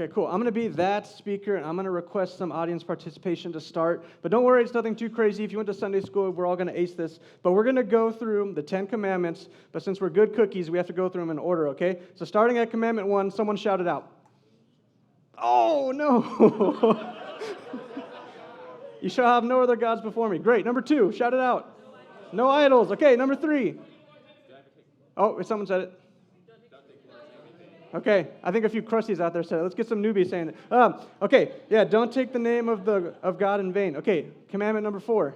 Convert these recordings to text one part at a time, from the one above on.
Okay, cool. I'm going to be that speaker, and I'm going to request some audience participation to start. But don't worry, it's nothing too crazy. If you went to Sunday school, we're all going to ace this. But we're going to go through the 10 commandments. But since we're good cookies, we have to go through them in order, okay? So starting at commandment 1, someone shout it out. Oh, no. You shall have no other gods before me. Great. Number 2, shout it out. No idols. Okay, number 3. Oh, someone said it. Okay, I think a few crusties out there said it. Let's get some newbies saying it. Okay, yeah, don't take the name of God in vain. Okay, commandment number 4.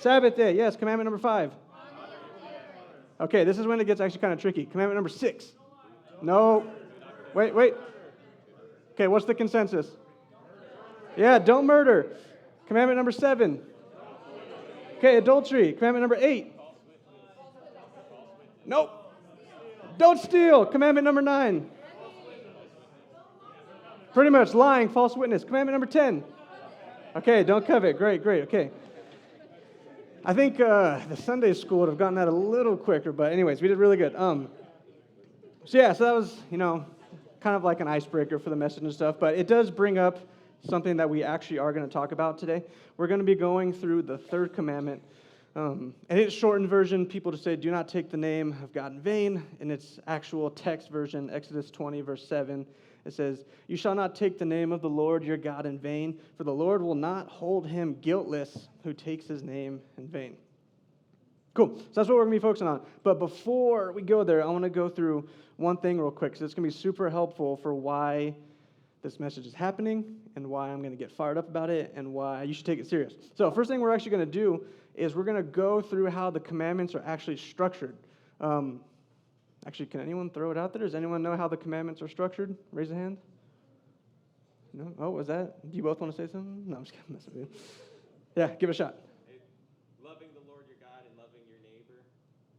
Sabbath day. Yes, commandment number 5. Okay, this is when it gets actually kind of tricky. Commandment number 6. No. Wait. Okay, what's the consensus? Yeah, don't murder. Commandment number 7. Okay, adultery. Commandment number 8. Nope. Don't steal. Commandment number 9. Pretty much lying, false witness. Commandment number 10. Okay, don't covet. Great. Okay. I think the Sunday school would have gotten that a little quicker, but anyways, we did really good. So that was, kind of like an icebreaker for the message and stuff, but it does bring up something that we actually are going to talk about today. We're going to be going through the 3rd commandment. And its shortened version, people just say, do not take the name of God in vain. In its actual text version, Exodus 20, verse 7, it says, you shall not take the name of the Lord your God in vain, for the Lord will not hold him guiltless who takes his name in vain. Cool. So that's what we're going to be focusing on. But before we go there, I want to go through one thing real quick, because it's going to be super helpful for why this message is happening and why I'm going to get fired up about it and why you should take it serious. So first thing we're actually going to do is we're going to go through how the commandments are actually structured. Actually, can anyone throw it out there? Does anyone know how the commandments are structured? Raise a hand. No? Oh, was that? Do you both want to say something? No, I'm just kidding. Messing with you. Yeah, give it a shot. Loving the Lord your God and loving your neighbor,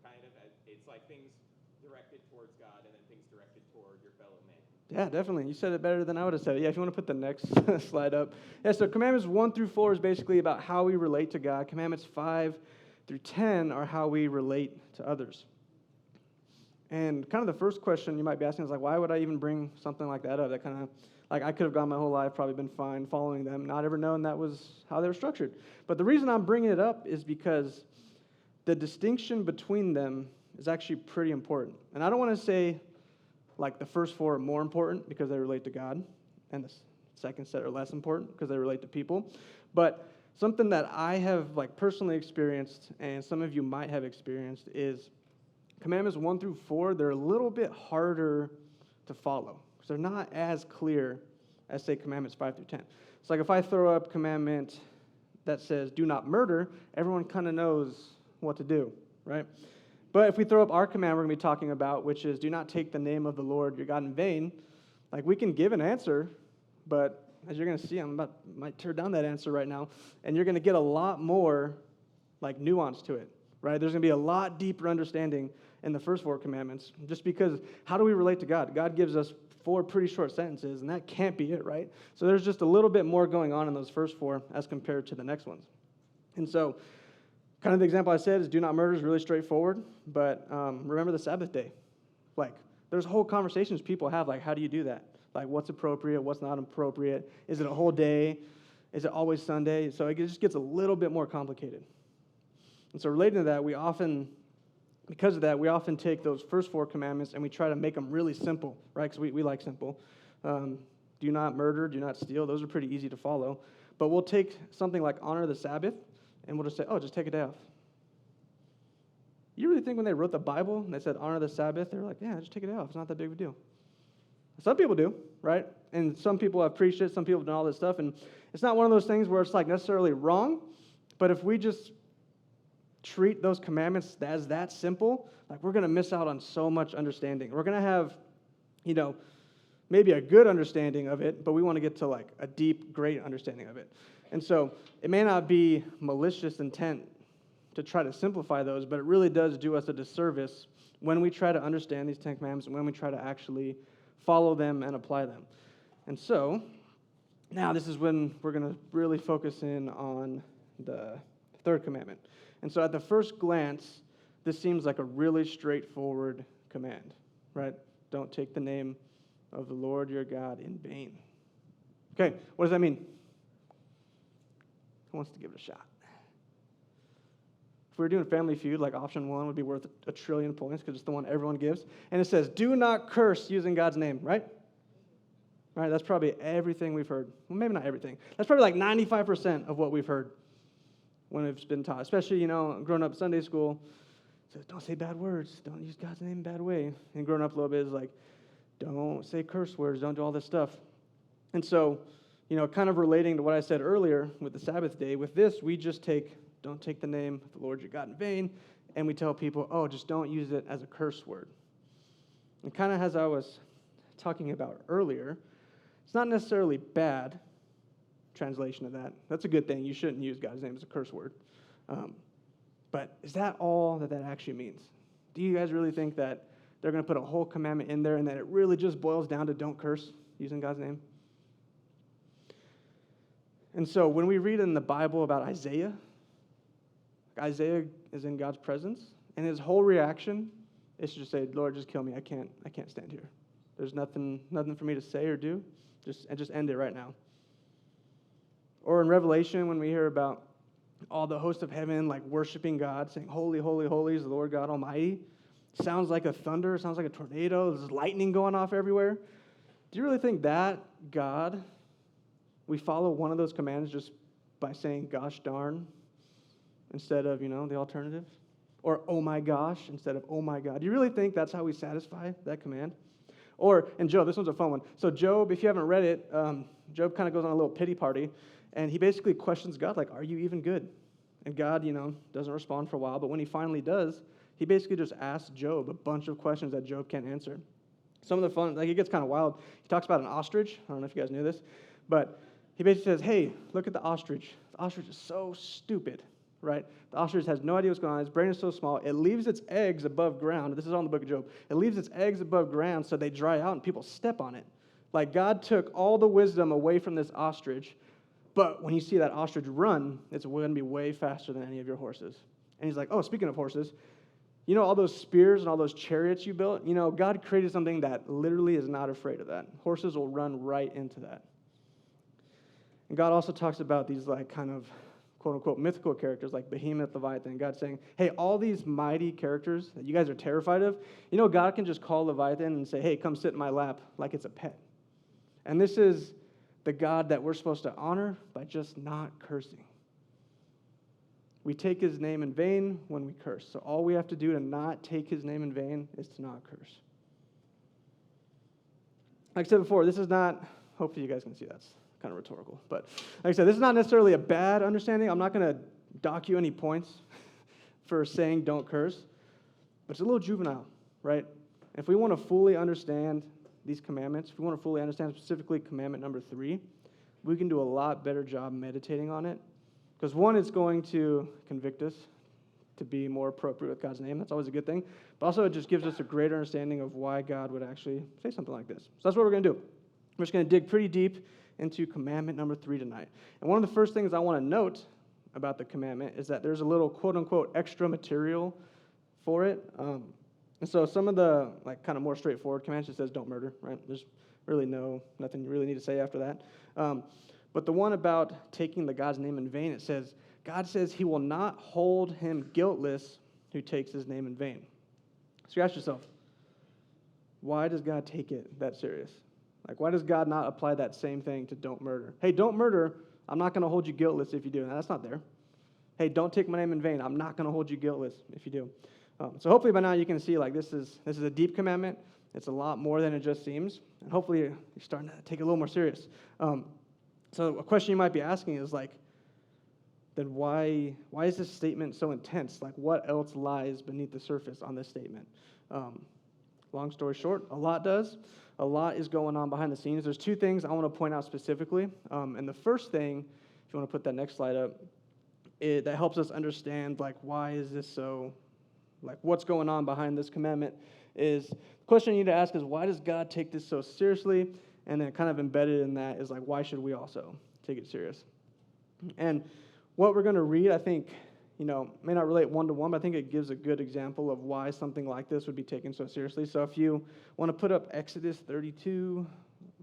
kind of. It's like things directed towards God and then things directed toward your fellow man. Yeah, definitely. You said it better than I would have said it. Yeah, if you want to put the next slide up. Yeah, so commandments 1 through 4 is basically about how we relate to God. Commandments 5 through 10 are how we relate to others. And kind of the first question you might be asking is why would I even bring something like that up? That kind of, I could have gone my whole life, probably been fine following them, not ever known that was how they were structured. But the reason I'm bringing it up is because the distinction between them is actually pretty important. And I don't want to say the first 4 are more important because they relate to God, and the second set are less important because they relate to people. But something that I have personally experienced, and some of you might have experienced, is commandments 1 through 4, they're a little bit harder to follow because they're not as clear as, say, commandments 5 through 10. It's like if I throw up commandment that says, do not murder, everyone kind of knows what to do, right? But if we throw up our command we're going to be talking about, which is do not take the name of the Lord your God in vain, we can give an answer, but as you're going to see, might tear down that answer right now, and you're going to get a lot more nuance to it, right? There's going to be a lot deeper understanding in the first 4 commandments, just because how do we relate to God? God gives us 4 pretty short sentences, and that can't be it, right? So there's just a little bit more going on in those first 4 as compared to the next ones. And so kind of the example I said is do not murder is really straightforward, but remember the Sabbath day. There's whole conversations people have, how do you do that? What's appropriate, what's not appropriate? Is it a whole day? Is it always Sunday? So it just gets a little bit more complicated. And so relating to that, because of that, we often take those first 4 commandments and we try to make them really simple, right? Because we like simple. Do not murder, do not steal. Those are pretty easy to follow. But we'll take something like honor the Sabbath, and we'll just say, just take a day off. You really think when they wrote the Bible and they said honor the Sabbath, they were like, yeah, just take a day off. It's not that big of a deal. Some people do, right? And some people have preached it, some people have done all this stuff, and it's not one of those things where it's necessarily wrong, but if we just treat those commandments as that simple, we're going to miss out on so much understanding. We're going to have, maybe a good understanding of it, but we want to get to a deep, great understanding of it. And so it may not be malicious intent to try to simplify those, but it really does do us a disservice when we try to understand these 10 commandments and when we try to actually follow them and apply them. And so now this is when we're going to really focus in on the 3rd commandment. And so at the first glance, this seems like a really straightforward command, right? Don't take the name of the Lord your God in vain. Okay, what does that mean? Who wants to give it a shot? If we were doing Family Feud, like option 1 would be worth 1 trillion points because it's the one everyone gives. And it says, do not curse using God's name, right? Right, that's probably everything we've heard. Well, maybe not everything. That's probably like 95% of what we've heard when it's been taught, especially, growing up Sunday school. It says, don't say bad words. Don't use God's name in a bad way. And growing up a little bit is like, don't say curse words. Don't do all this stuff. And so, kind of relating to what I said earlier with the Sabbath day, with this, we just don't take the name of the Lord your God in vain, and we tell people, just don't use it as a curse word. And kind of as I was talking about earlier, it's not necessarily bad translation of that. That's a good thing. You shouldn't use God's name as a curse word. But is that all that actually means? Do you guys really think that they're going to put a whole commandment in there and that it really just boils down to don't curse using God's name? And so when we read in the Bible about Isaiah is in God's presence, and his whole reaction is to just say, Lord, just kill me. I can't stand here. There's nothing for me to say or do. Just end it right now. Or in Revelation, when we hear about all the hosts of heaven like worshiping God, saying, holy, holy, holy is the Lord God Almighty. Sounds like a thunder, sounds like a tornado, there's lightning going off everywhere. Do you really think that God, we follow one of those commands just by saying, gosh darn, instead of, the alternative? Or, oh my gosh, instead of, oh my God. Do you really think that's how we satisfy that command? Or, and Job, this one's a fun one. So Job, if you haven't read it, Job kind of goes on a little pity party, and he basically questions God, like, are you even good? And God, doesn't respond for a while, but when he finally does, he basically just asks Job a bunch of questions that Job can't answer. Some of the fun, it gets kind of wild. He talks about an ostrich. I don't know if you guys knew this, but he basically says, hey, look at the ostrich. The ostrich is so stupid, right? The ostrich has no idea what's going on. Its brain is so small. It leaves its eggs above ground. This is on the book of Job. It leaves its eggs above ground so they dry out and people step on it. Like God took all the wisdom away from this ostrich, but when you see that ostrich run, it's going to be way faster than any of your horses. And he's like, oh, speaking of horses, all those spears and all those chariots you built? God created something that literally is not afraid of that. Horses will run right into that. And God also talks about these kind of quote-unquote mythical characters like Behemoth, Leviathan. And God's saying, hey, all these mighty characters that you guys are terrified of, God can just call Leviathan and say, hey, come sit in my lap like it's a pet. And this is the God that we're supposed to honor by just not cursing. We take his name in vain when we curse. So all we have to do to not take his name in vain is to not curse. Like I said before, this is not, hopefully you guys can see that's kind of rhetorical. But like I said, this is not necessarily a bad understanding. I'm not going to dock you any points for saying don't curse. But it's a little juvenile, right? If we want to fully understand these commandments, if we want to fully understand specifically commandment number 3, we can do a lot better job meditating on it. Because one, it's going to convict us to be more appropriate with God's name. That's always a good thing. But also it just gives us a greater understanding of why God would actually say something like this. So that's what we're going to do. We're just going to dig pretty deep into commandment number 3 tonight. And one of the first things I want to note about the commandment is that there's a little quote-unquote extra material for it. And so some of the kind of more straightforward commands just says don't murder, right? There's really nothing you really need to say after that. But the one about taking the God's name in vain, it says, God says he will not hold him guiltless who takes his name in vain. So you ask yourself, why does God take it that serious? Why does God not apply that same thing to don't murder? Hey, don't murder. I'm not going to hold you guiltless if you do. Now, that's not there. Hey, don't take my name in vain. I'm not going to hold you guiltless if you do. So hopefully by now you can see this is a deep commandment. It's a lot more than it just seems. And hopefully you're starting to take it a little more serious. So a question you might be asking is then why is this statement so intense? What else lies beneath the surface on this statement? Long story short, a lot does. A lot is going on behind the scenes. There's 2 things I want to point out specifically. And the first thing, if you want to put that next slide up, that helps us understand why is this so, what's going on behind this commandment is, the question you need to ask is, why does God take this so seriously? And then kind of embedded in that is why should we also take it serious? And what we're going to read, I think, may not relate one-to-one, but I think it gives a good example of why something like this would be taken so seriously. So if you want to put up Exodus 32,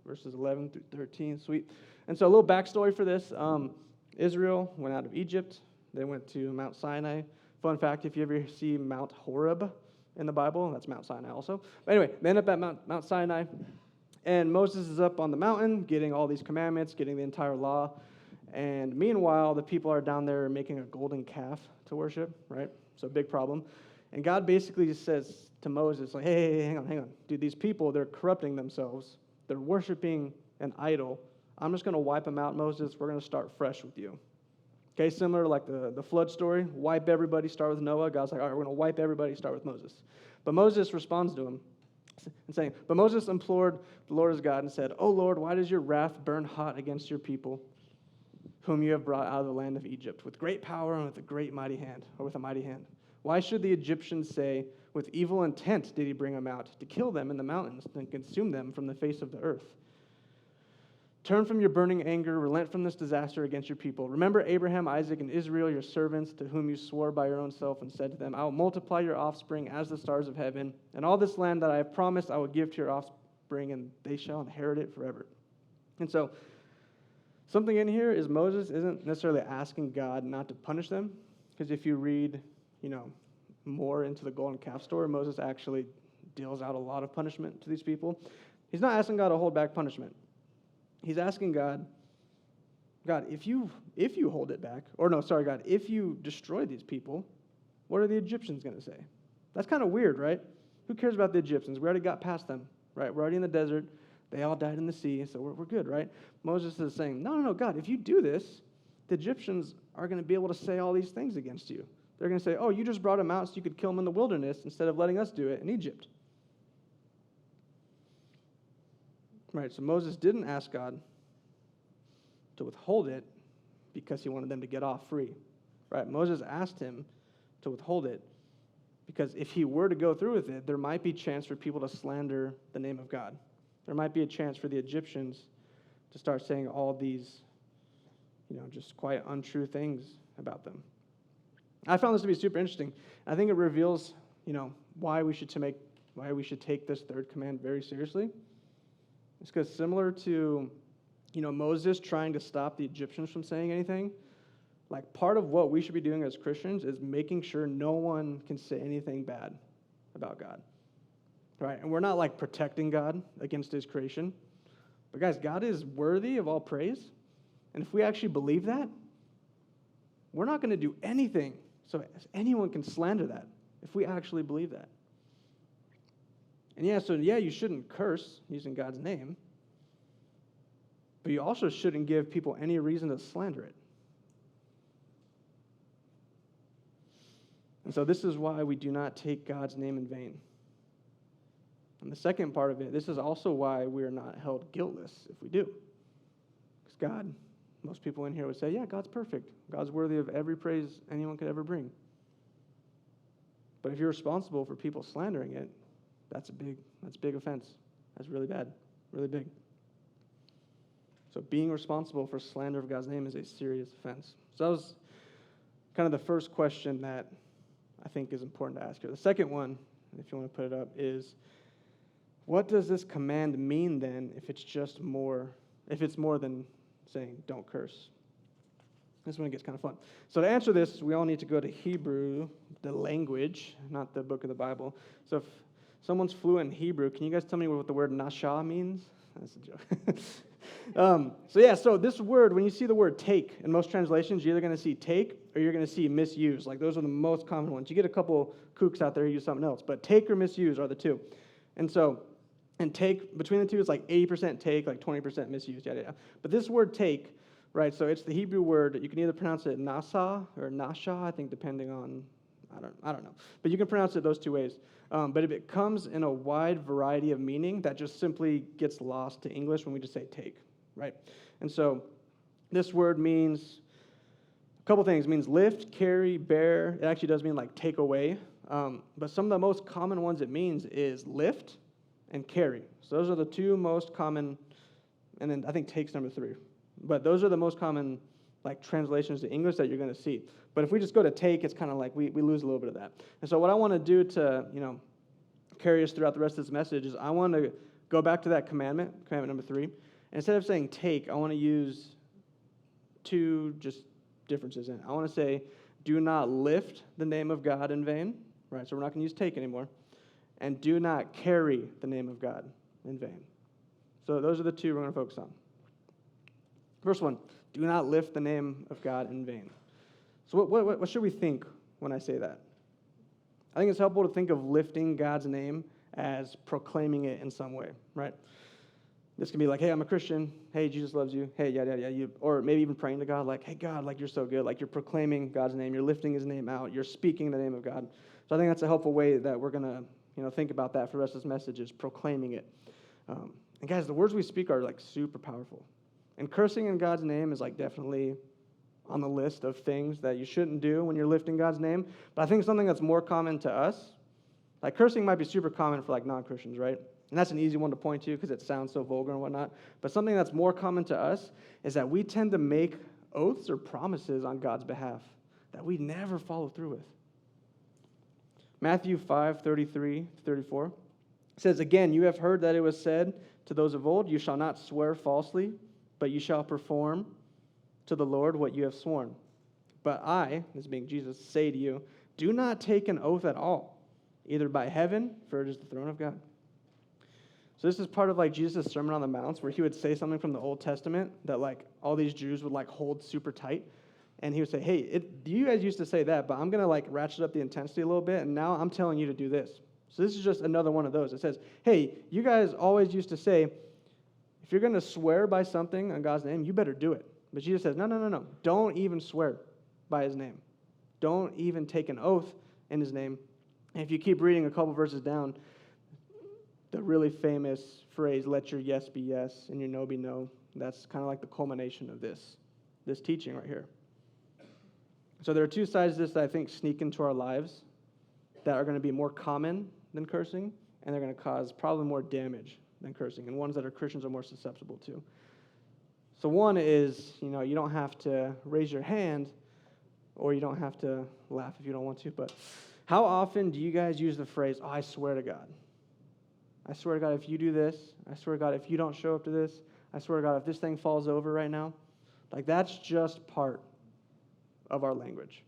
verses 11 through 13, sweet. And so a little backstory for this. Israel went out of Egypt. They went to Mount Sinai. Fun fact, if you ever see Mount Horeb in the Bible, that's Mount Sinai also. But anyway, they end up at Mount Sinai, and Moses is up on the mountain getting all these commandments, getting the entire law. And meanwhile, the people are down there making a golden calf to worship, right? So big problem. And God basically just says to Moses, like, hey, hang on. Dude, these people, they're corrupting themselves. They're worshiping an idol. I'm just going to wipe them out, Moses. We're going to start fresh with you. Okay, similar to like the flood story. Wipe everybody, start with Noah. God's like, all right, we're going to wipe everybody, start with Moses. But Moses responds to him and saying, but Moses implored the Lord his God and said, oh, Lord, why does your wrath burn hot against your people, whom you have brought out of the land of Egypt, with great power and with a great mighty hand, or with a mighty hand? Why should the Egyptians say, with evil intent did he bring them out, to kill them in the mountains and consume them from the face of the earth? Turn from your burning anger, relent from this disaster against your people. Remember Abraham, Isaac, and Israel, your servants, to whom you swore by your own self and said to them, I will multiply your offspring as the stars of heaven, and all this land that I have promised I will give to your offspring, and they shall inherit it forever. And so, something in here is Moses isn't necessarily asking God not to punish them, because if you read, more into the golden calf story, Moses actually deals out a lot of punishment to these people. He's not asking God to hold back punishment. He's asking God, if you hold it back, God, if you destroy these people, what are the Egyptians going to say? That's kind of weird, right? Who cares about the Egyptians? We already got past them, right? We're already in the desert. They all died in the sea, so we're good, right? Moses is saying, no, God, if you do this, the Egyptians are going to be able to say all these things against you. They're going to say, oh, you just brought them out so you could kill them in the wilderness instead of letting us do it in Egypt. Right, so Moses didn't ask God to withhold it because he wanted them to get off free. Right, Moses asked him to withhold it because if he were to go through with it, there might be a chance for people to slander the name of God. There might be a chance for the Egyptians to start saying all these, just quite untrue things about them. I found this to be super interesting. I think it reveals, why we should take this third command very seriously. It's because similar to, Moses trying to stop the Egyptians from saying anything, like part of what we should be doing as Christians is making sure no one can say anything bad about God. Right? And we're not like protecting God against his creation. But guys, God is worthy of all praise. And if we actually believe that, we're not going to do anything so anyone can slander that if we actually believe that. And you shouldn't curse using God's name, but you also shouldn't give people any reason to slander it. And so this is why we do not take God's name in vain. And the second part of it, this is also why we are not held guiltless if we do. Because God, most people in here would say, yeah, God's perfect. God's worthy of every praise anyone could ever bring. But if you're responsible for people slandering it, that's big offense. That's really bad, really big. So being responsible for slander of God's name is a serious offense. So that was kind of the first question that I think is important to ask here. The second one, if you want to put it up, is what does this command mean then if it's more than saying don't curse? This one gets kind of fun. So to answer this, we all need to go to Hebrew, the language, not the book of the Bible. So if someone's fluent in Hebrew, can you guys tell me what the word nasha means? That's a joke. So this word, when you see the word take, in most translations, you're either going to see take or you're going to see misuse. Like those are the most common ones. You get a couple kooks out there who use something else, but take or misuse are the two. And take, between the two, it's like 80% take, like 20% misuse, yada, yada. But this word take, right, so it's the Hebrew word. You can either pronounce it nasa or nasha, I think, depending on, I don't know. But you can pronounce it those two ways. But it comes in a wide variety of meaning that just simply gets lost to English when we just say take, right? And so this word means a couple things. It means lift, carry, bear. It actually does mean like take away. But some of the most common ones it means is lift and carry. So those are the two most common, and then I think take's number 3. But those are the most common like translations to English that you're going to see. But if we just go to take, it's kind of like we lose a little bit of that. And so what I want to do to, carry us throughout the rest of this message is I want to go back to that commandment number 3. And instead of saying take, I want to use 2 just differences in it. I want to say, do not lift the name of God in vain, right? So we're not going to use take anymore. And do not carry the name of God in vain. So those are the 2 we're going to focus on. First one, do not lift the name of God in vain. So what should we think when I say that? I think it's helpful to think of lifting God's name as proclaiming it in some way, right? This can be like, hey, I'm a Christian. Hey, Jesus loves you. Hey, yada, yada, yada. Or maybe even praying to God like, hey, God, like you're so good. Like you're proclaiming God's name. You're lifting his name out. You're speaking the name of God. So I think that's a helpful way that we're going to think about that for the rest of this message is proclaiming it. And guys, the words we speak are like super powerful. And cursing in God's name is like definitely on the list of things that you shouldn't do when you're lifting God's name. But I think something that's more common to us, like cursing might be super common for like non-Christians, right? And that's an easy one to point to because it sounds so vulgar and whatnot. But something that's more common to us is that we tend to make oaths or promises on God's behalf that we never follow through with. Matthew 5:33-34 says, again, you have heard that it was said to those of old, you shall not swear falsely, but you shall perform to the Lord what you have sworn. But I, this being Jesus, say to you, do not take an oath at all, either by heaven, for it is the throne of God. So this is part of like Jesus' Sermon on the Mount, where he would say something from the Old Testament that like all these Jews would like hold super tight. And he would say, hey, you guys used to say that, but I'm going to like ratchet up the intensity a little bit, and now I'm telling you to do this. So this is just another one of those. It says, hey, you guys always used to say, if you're going to swear by something on God's name, you better do it. But Jesus says, no. Don't even swear by his name. Don't even take an oath in his name. And if you keep reading a couple verses down, the really famous phrase, let your yes be yes and your no be no, that's kind of like the culmination of this teaching right here. So there are 2 sides to this that I think sneak into our lives that are going to be more common than cursing, and they're going to cause probably more damage than cursing, and ones that are Christians are more susceptible to. So one is, you don't have to raise your hand, or you don't have to laugh if you don't want to, but how often do you guys use the phrase, I swear to God? I swear to God, if you do this, I swear to God, if you don't show up to this, I swear to God, if this thing falls over right now, like that's just part of our language.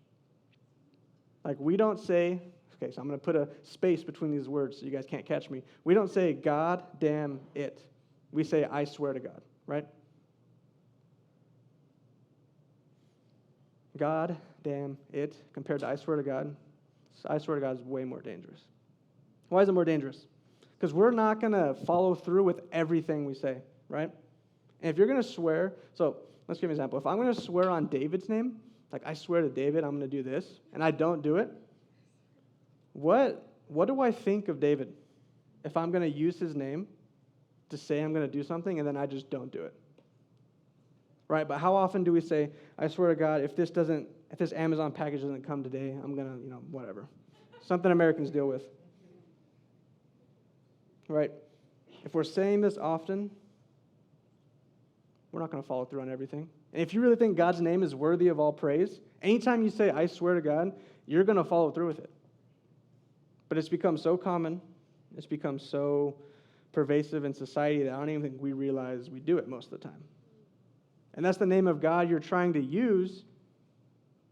Like we don't say, okay, so I'm going to put a space between these words so you guys can't catch me. We don't say, God damn it. We say, I swear to God, right? God damn it compared to I swear to God. I swear to God is way more dangerous. Why is it more dangerous? Because we're not going to follow through with everything we say, right? And if you're going to swear, so let's give an example. If I'm going to swear on David's name, like I swear to David I'm going to do this, and I don't do it, what do I think of David if I'm going to use his name to say I'm going to do something and then I just don't do it? Right? But how often do we say, I swear to God, if this Amazon package doesn't come today, I'm going to, whatever. Something Americans deal with. Right? If we're saying this often, we're not going to follow through on everything. And if you really think God's name is worthy of all praise, anytime you say, I swear to God, you're going to follow through with it. But it's become so common, it's become so pervasive in society that I don't even think we realize we do it most of the time. And that's the name of God you're trying to use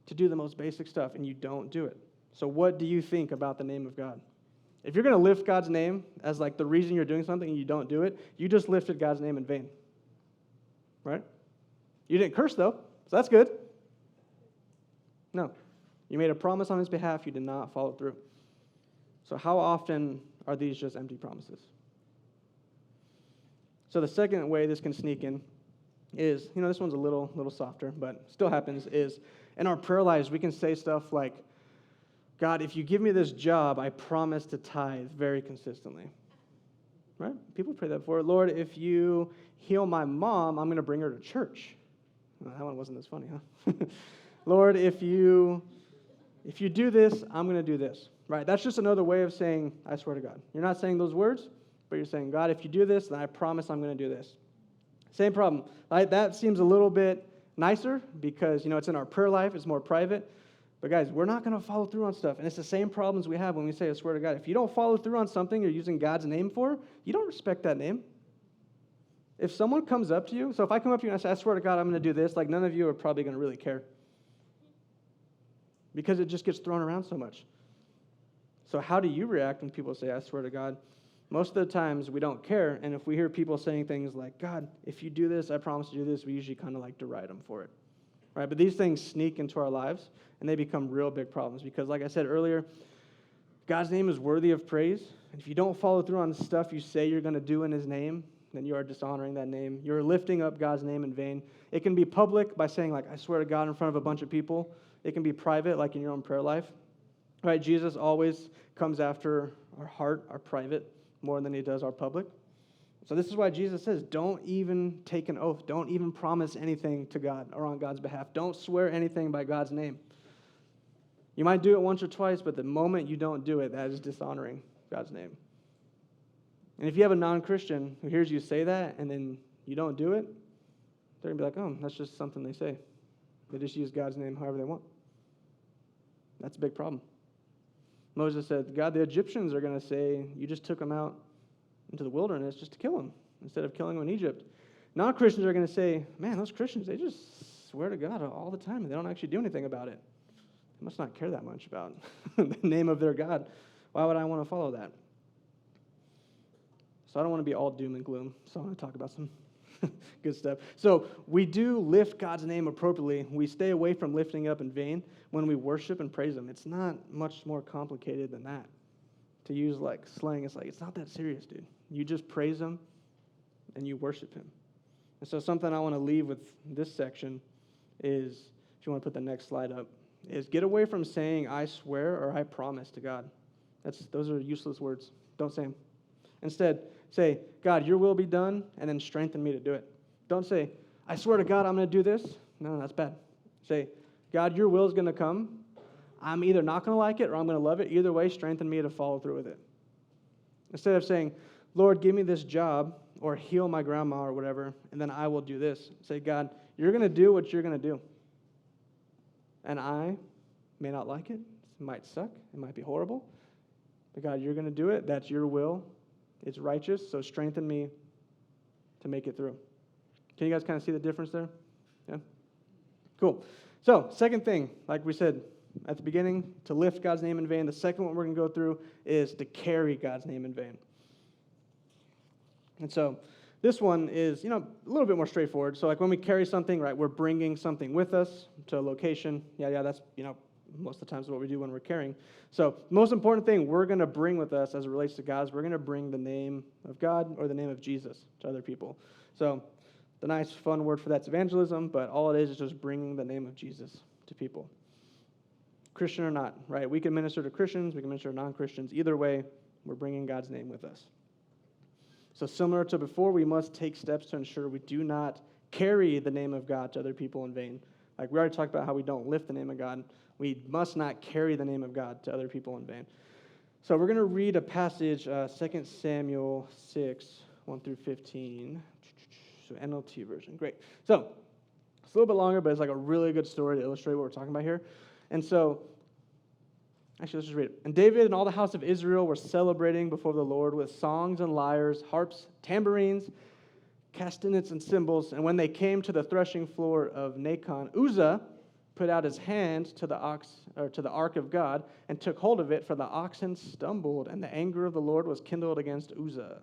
to do the most basic stuff, and you don't do it. So what do you think about the name of God? If you're going to lift God's name as like the reason you're doing something and you don't do it, you just lifted God's name in vain. Right? You didn't curse, though, so that's good. No. You made a promise on his behalf. You did not follow through. So how often are these just empty promises? So the second way this can sneak in is, this one's a little softer, but still happens, is in our prayer lives, we can say stuff like, God, if you give me this job, I promise to tithe very consistently. Right? People pray that before. Lord, if you heal my mom, I'm going to bring her to church. Well, that one wasn't as funny, huh? Lord, if you do this, I'm going to do this. Right? That's just another way of saying, I swear to God. You're not saying those words, but you're saying, God, if you do this, then I promise I'm going to do this. Same problem. Right? That seems a little bit nicer because, it's in our prayer life, it's more private. But guys, we're not going to follow through on stuff. And it's the same problems we have when we say, I swear to God. If you don't follow through on something you're using God's name for, you don't respect that name. If someone comes up to you, so if I come up to you and I say, I swear to God, I'm going to do this, like none of you are probably going to really care. Because it just gets thrown around so much. So how do you react when people say, I swear to God? Most of the times we don't care. And if we hear people saying things like, God, if you do this, I promise to do this, we usually kind of like deride them for it. Right? But these things sneak into our lives and they become real big problems. Because like I said earlier, God's name is worthy of praise. And if you don't follow through on the stuff you say you're going to do in his name, then you are dishonoring that name. You're lifting up God's name in vain. It can be public by saying, like, I swear to God in front of a bunch of people. It can be private, like in your own prayer life. Right? Jesus always comes after our heart, our private, more than he does our public. So this is why Jesus says, don't even take an oath. Don't even promise anything to God or on God's behalf. Don't swear anything by God's name. You might do it once or twice, but the moment you don't do it, that is dishonoring God's name. And if you have a non-Christian who hears you say that and then you don't do it, they're going to be like, oh, that's just something they say. They just use God's name however they want. That's a big problem. Moses said, God, the Egyptians are going to say, you just took them out into the wilderness just to kill them instead of killing them in Egypt. Non-Christians are going to say, man, those Christians, they just swear to God all the time and they don't actually do anything about it. They must not care that much about the name of their God. Why would I want to follow that? So I don't want to be all doom and gloom, so I want to talk about some good stuff. So we do lift God's name appropriately. We stay away from lifting up in vain when we worship and praise him. It's not much more complicated than that. To use like slang, it's not that serious, dude. You just praise him and you worship him. And so something I want to leave with this section is, if you want to put the next slide up, is get away from saying I swear or I promise to God. Those are useless words. Don't say them. Instead, say, God, your will be done, and then strengthen me to do it. Don't say, I swear to God I'm going to do this. No, that's bad. Say, God, your will is going to come. I'm either not going to like it or I'm going to love it. Either way, strengthen me to follow through with it. Instead of saying, Lord, give me this job or heal my grandma or whatever, and then I will do this. Say, God, you're going to do what you're going to do. And I may not like it. It might suck. It might be horrible. But God, you're going to do it. That's your will. It's righteous, so strengthen me to make it through. Can you guys kind of see the difference there? Yeah? Cool. So, second thing, like we said at the beginning, to lift God's name in vain. The second one we're going to go through is to carry God's name in vain. And so, this one is, a little bit more straightforward. So, like when we carry something, right, we're bringing something with us to a location. Yeah, that's, most of the times what we do when we're carrying. So the most important thing we're going to bring with us as it relates to God is we're going to bring the name of God or the name of Jesus to other people. So the nice, fun word for that's evangelism, but all it is just bringing the name of Jesus to people. Christian or not, right? We can minister to Christians, we can minister to non-Christians. Either way, we're bringing God's name with us. So similar to before, we must take steps to ensure we do not carry the name of God to other people in vain. Like we already talked about how we don't lift the name of God. We must not carry the name of God to other people in vain. So we're going to read a passage, 2 Samuel 6, 1 through 15. So NLT version. Great. So it's a little bit longer, but it's like a really good story to illustrate what we're talking about here. And so, actually, let's just read it. And David and all the house of Israel were celebrating before the Lord with songs and lyres, harps, tambourines, castanets, and cymbals. And when they came to the threshing floor of Nacon, Uzzah put out his hand to the ark of God and took hold of it, for the oxen stumbled, and the anger of the Lord was kindled against Uzzah.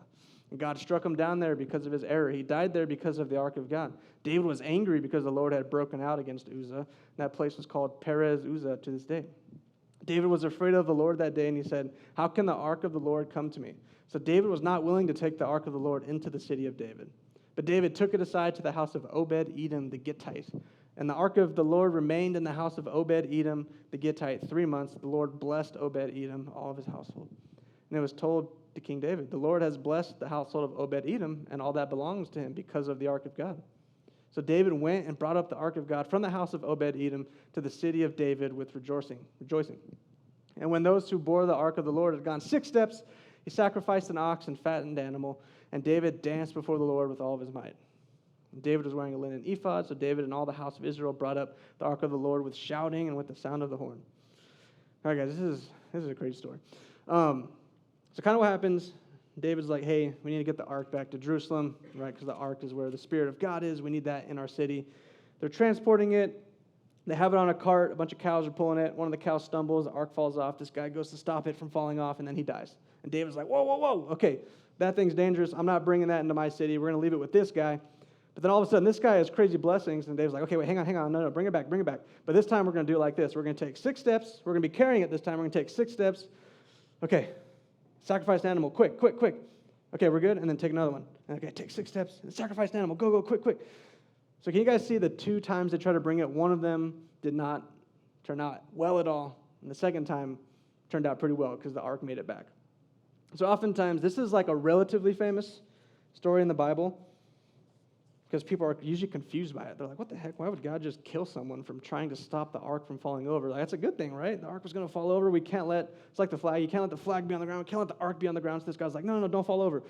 And God struck him down there because of his error. He died there because of the ark of God. David was angry because the Lord had broken out against Uzzah. And that place was called Perez Uzzah to this day. David was afraid of the Lord that day, and he said, how can the ark of the Lord come to me? So David was not willing to take the ark of the Lord into the city of David. But David took it aside to the house of Obed-Edom the Gittite. And the ark of the Lord remained in the house of Obed-Edom the Gittite 3 months. The Lord blessed Obed-Edom, all of his household. And it was told to King David, the Lord has blessed the household of Obed-Edom and all that belongs to him because of the ark of God. So David went and brought up the ark of God from the house of Obed-Edom to the city of David with rejoicing. And when those who bore the ark of the Lord had gone 6 steps, he sacrificed an ox and fattened animal, and David danced before the Lord with all of his might. David was wearing a linen ephod, so David and all the house of Israel brought up the ark of the Lord with shouting and with the sound of the horn. All right, guys, this is a great story. So kind of what happens, David's like, hey, we need to get the ark back to Jerusalem, right, because the ark is where the Spirit of God is. We need that in our city. They're transporting it. They have it on a cart. A bunch of cows are pulling it. One of the cows stumbles. The ark falls off. This guy goes to stop it from falling off, and then he dies. And David's like, whoa, whoa, whoa. Okay, that thing's dangerous. I'm not bringing that into my city. We're going to leave it with this guy. But then all of a sudden, this guy has crazy blessings, and David's like, okay, wait, hang on. No, bring it back. But this time, we're going to do it like this. We're going to take 6 steps. We're going to be carrying it this time. We're going to take 6 steps. Okay, sacrifice an animal. Quick. Okay, we're good. And then take another one. Okay, take 6 steps. And sacrifice an animal. Go, quick. So can you guys see the 2 times they tried to bring it? One of them did not turn out well at all. And the second time turned out pretty well because the ark made it back. So oftentimes, this is like a relatively famous story in the Bible because people are usually confused by it. They're like, what the heck? Why would God just kill someone from trying to stop the ark from falling over? Like, that's a good thing, right? The ark was going to fall over. It's like the flag. You can't let the flag be on the ground. You can't let the ark be on the ground. So this guy's like, no, don't fall over.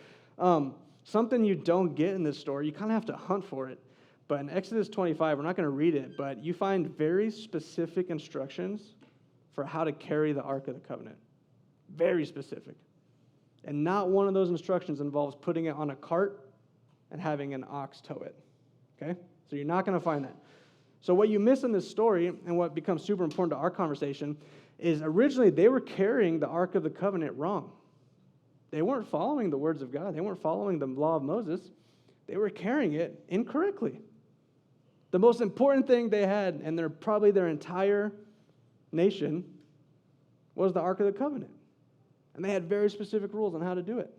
Something you don't get in this story, you kind of have to hunt for it. But in Exodus 25, we're not going to read it, but you find very specific instructions for how to carry the Ark of the Covenant. Very specific. And not one of those instructions involves putting it on a cart and having an ox tow it. Okay? So you're not going to find that. So what you miss in this story, and what becomes super important to our conversation, is originally they were carrying the Ark of the Covenant wrong. They weren't following the words of God. They weren't following the law of Moses. They were carrying it incorrectly. The most important thing they had, and probably their entire nation, was the Ark of the Covenant. And they had very specific rules on how to do it.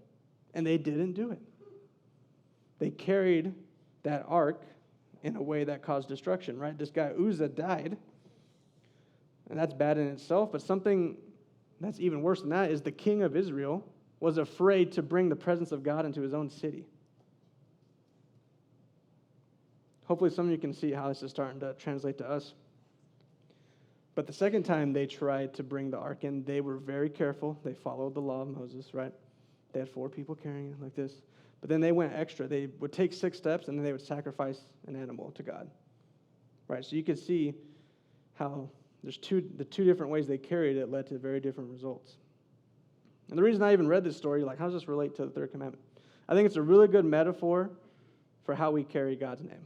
And they didn't do it. They carried that ark in a way that caused destruction, right? This guy Uzzah died. And that's bad in itself. But something that's even worse than that is the king of Israel was afraid to bring the presence of God into his own city. Hopefully some of you can see how this is starting to translate to us. But the second time they tried to bring the ark in, they were very careful. They followed the law of Moses, right? They had 4 people carrying it like this. But then they went extra. They would take 6 steps, and then they would sacrifice an animal to God. Right? So you could see how the 2 different ways they carried it led to very different results. And the reason I even read this story, like, how does this relate to the 3rd commandment? I think it's a really good metaphor for how we carry God's name.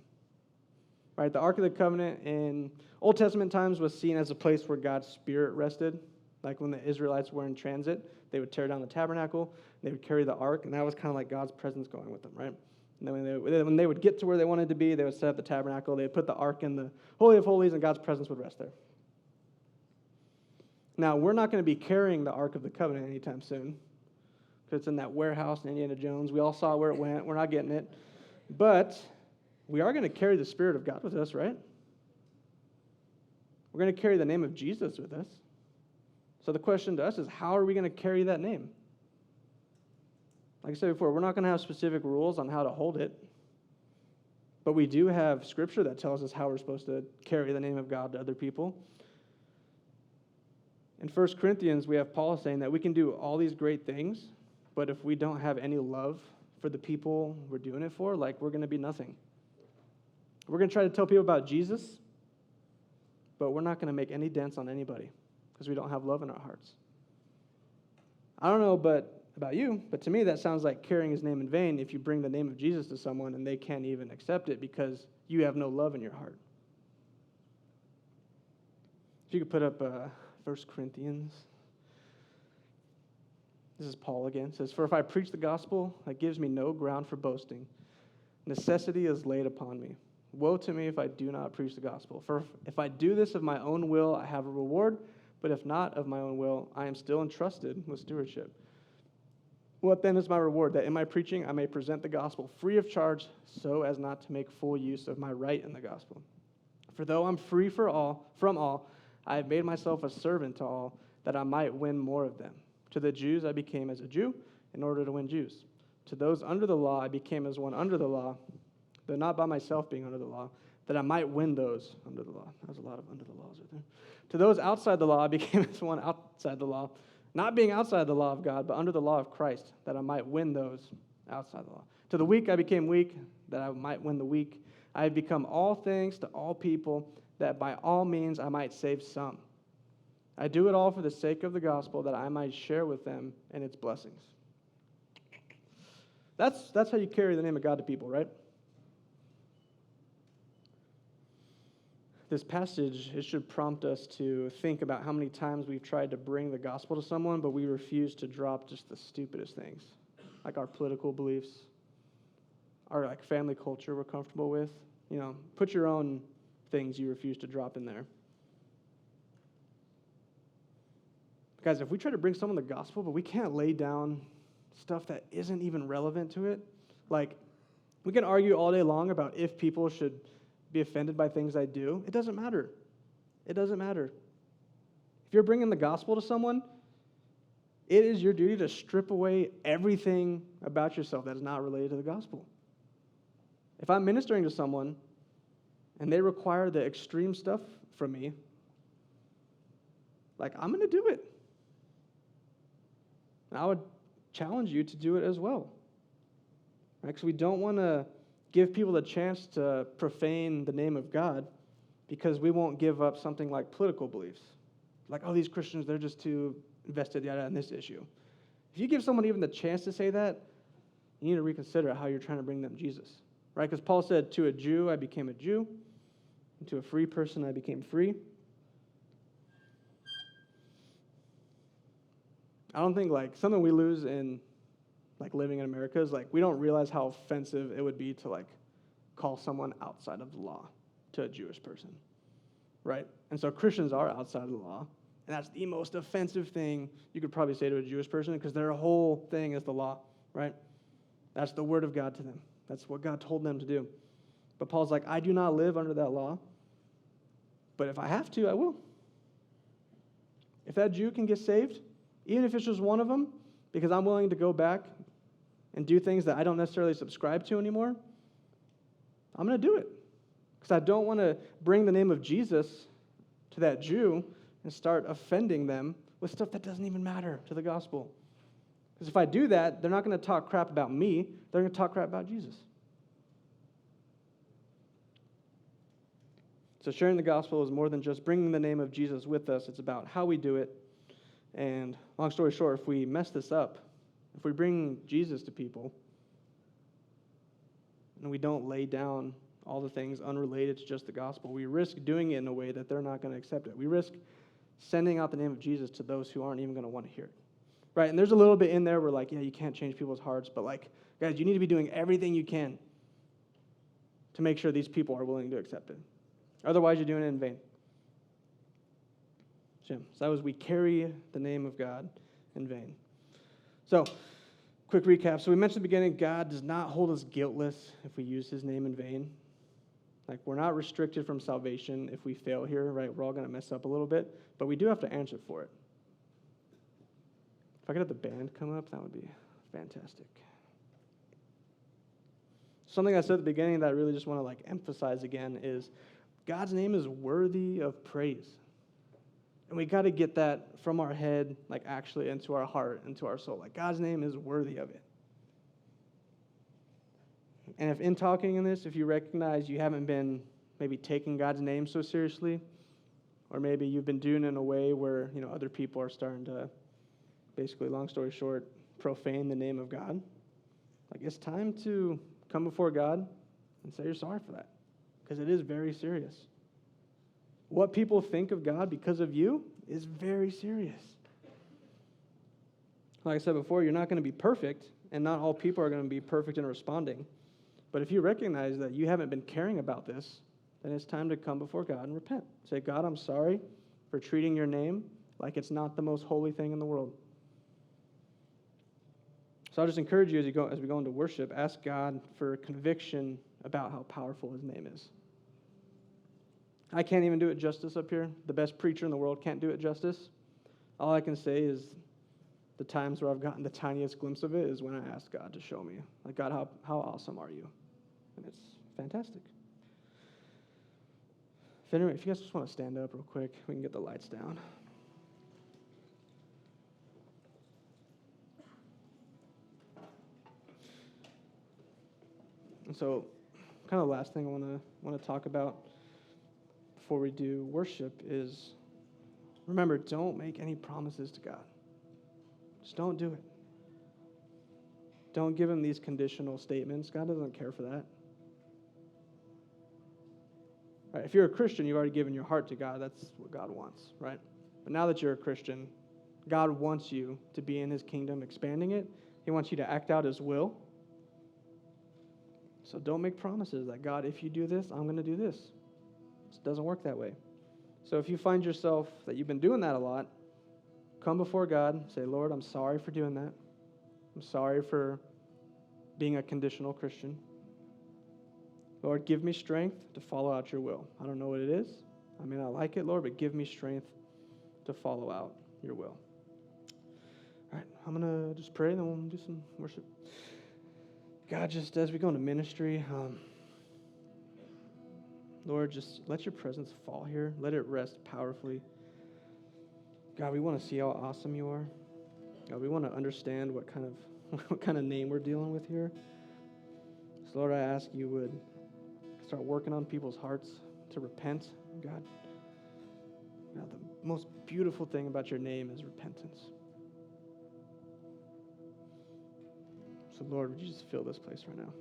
Right, the Ark of the Covenant in Old Testament times was seen as a place where God's Spirit rested. Like when the Israelites were in transit, they would tear down the tabernacle, they would carry the ark, and that was kind of like God's presence going with them, right? And then when they would get to where they wanted to be, they would set up the tabernacle, they would put the ark in the Holy of Holies, and God's presence would rest there. Now, we're not going to be carrying the Ark of the Covenant anytime soon, because it's in that warehouse in Indiana Jones. We all saw where it went. We're not getting it. But we are going to carry the Spirit of God with us, right? We're going to carry the name of Jesus with us. So the question to us is, how are we going to carry that name? Like I said before, we're not going to have specific rules on how to hold it. But we do have Scripture that tells us how we're supposed to carry the name of God to other people. In 1 Corinthians, we have Paul saying that we can do all these great things, but if we don't have any love for the people we're doing it for, like, we're going to be nothing. We're going to try to tell people about Jesus, but we're not going to make any dents on anybody because we don't have love in our hearts. I don't know about you, but to me that sounds like carrying his name in vain if you bring the name of Jesus to someone and they can't even accept it because you have no love in your heart. If you could put up 1 Corinthians. This is Paul again. It says, "For if I preach the gospel, that gives me no ground for boasting. Necessity is laid upon me. Woe to me if I do not preach the gospel. For if I do this of my own will, I have a reward, but if not of my own will, I am still entrusted with stewardship. What then is my reward? That in my preaching I may present the gospel free of charge, so as not to make full use of my right in the gospel. For though I'm free from all, I have made myself a servant to all, that I might win more of them. To the Jews I became as a Jew, in order to win Jews. To those under the law I became as one under the law, though not by myself being under the law, that I might win those under the law." There's a lot of under the laws right there. "To those outside the law I became as one outside the law, not being outside the law of God, but under the law of Christ, that I might win those outside the law. To the weak I became weak, that I might win the weak. I have become all things to all people, that by all means I might save some. I do it all for the sake of the gospel, that I might share with them in its blessings. That's how you carry the name of God to people, right? This passage, it should prompt us to think about how many times we've tried to bring the gospel to someone, but we refuse to drop just the stupidest things, like our political beliefs, our like family culture we're comfortable with. You know, put your own things you refuse to drop in there. Guys, if we try to bring someone the gospel, but we can't lay down stuff that isn't even relevant to it, like we can argue all day long about if people should be offended by things I do. It doesn't matter. It doesn't matter. If you're bringing the gospel to someone, it is your duty to strip away everything about yourself that is not related to the gospel. If I'm ministering to someone and they require the extreme stuff from me, like, I'm going to do it. And I would challenge you to do it as well. Right? Because we don't want to give people the chance to profane the name of God because we won't give up something like political beliefs. Like, oh, these Christians, they're just too invested in this issue. If you give someone even the chance to say that, you need to reconsider how you're trying to bring them Jesus. Right? Because Paul said, to a Jew, I became a Jew, and to a free person, I became free. I don't think, like, something we lose in like living in America is like we don't realize how offensive it would be to like call someone outside of the law to a Jewish person, right? And so Christians are outside of the law, and that's the most offensive thing you could probably say to a Jewish person because their whole thing is the law, right? That's the word of God to them. That's what God told them to do. But Paul's like, I do not live under that law, but if I have to, I will. If that Jew can get saved, even if it's just one of them, because I'm willing to go back and do things that I don't necessarily subscribe to anymore, I'm going to do it. Because I don't want to bring the name of Jesus to that Jew and start offending them with stuff that doesn't even matter to the gospel. Because if I do that, they're not going to talk crap about me. They're going to talk crap about Jesus. So sharing the gospel is more than just bringing the name of Jesus with us. It's about how we do it. And long story short, if we mess this up, if we bring Jesus to people and we don't lay down all the things unrelated to just the gospel, we risk doing it in a way that they're not going to accept it. We risk sending out the name of Jesus to those who aren't even going to want to hear it. Right? And there's a little bit in there where, like, yeah, you can't change people's hearts, but, like, guys, you need to be doing everything you can to make sure these people are willing to accept it. Otherwise, you're doing it in vain. So that was we carry the name of God in vain. So, quick recap. So we mentioned at the beginning, God does not hold us guiltless if we use his name in vain. Like, we're not restricted from salvation if we fail here, right? We're all going to mess up a little bit, but we do have to answer for it. If I could have the band come up, that would be fantastic. Something I said at the beginning that I really just want to, like, emphasize again is God's name is worthy of praise. And we got to get that from our head, like, actually into our heart, into our soul. Like, God's name is worthy of it. And if in talking in this, if you recognize you haven't been maybe taking God's name so seriously, or maybe you've been doing it in a way where, you know, other people are starting to, basically, long story short, profane the name of God, like, it's time to come before God and say you're sorry for that, because it is very serious. What people think of God because of you is very serious. Like I said before, you're not going to be perfect, and not all people are going to be perfect in responding. But if you recognize that you haven't been caring about this, then it's time to come before God and repent. Say, God, I'm sorry for treating your name like it's not the most holy thing in the world. So I'll just encourage you as we go into worship, ask God for conviction about how powerful his name is. I can't even do it justice up here. The best preacher in the world can't do it justice. All I can say is the times where I've gotten the tiniest glimpse of it is when I ask God to show me. Like, God, how awesome are you? And it's fantastic. If you guys just want to stand up real quick, we can get the lights down. And so kind of last thing I want to talk about before we do worship is, remember, don't make any promises to God. Just don't do it. Don't give him these conditional statements. God doesn't care for that. Right, if you're a Christian, you've already given your heart to God. That's what God wants, right? But now that you're a Christian, God wants you to be in his kingdom, expanding it. He wants you to act out his will. So don't make promises that, God, if you do this, I'm going to do this. It doesn't work that way. So if you find yourself that you've been doing that a lot, come before God, say, Lord, I'm sorry for doing that. I'm sorry for being a conditional Christian. Lord, give me strength to follow out your will. I don't know what it is. I may not like it, Lord, but give me strength to follow out your will. All right, I'm going to just pray, and then we'll do some worship. God, just as we go into ministry, Lord, just let your presence fall here. Let it rest powerfully. God, we want to see how awesome you are. God, we want to understand what kind of name we're dealing with here. So, Lord, I ask you would start working on people's hearts to repent. God, the most beautiful thing about your name is repentance. So, Lord, would you just fill this place right now?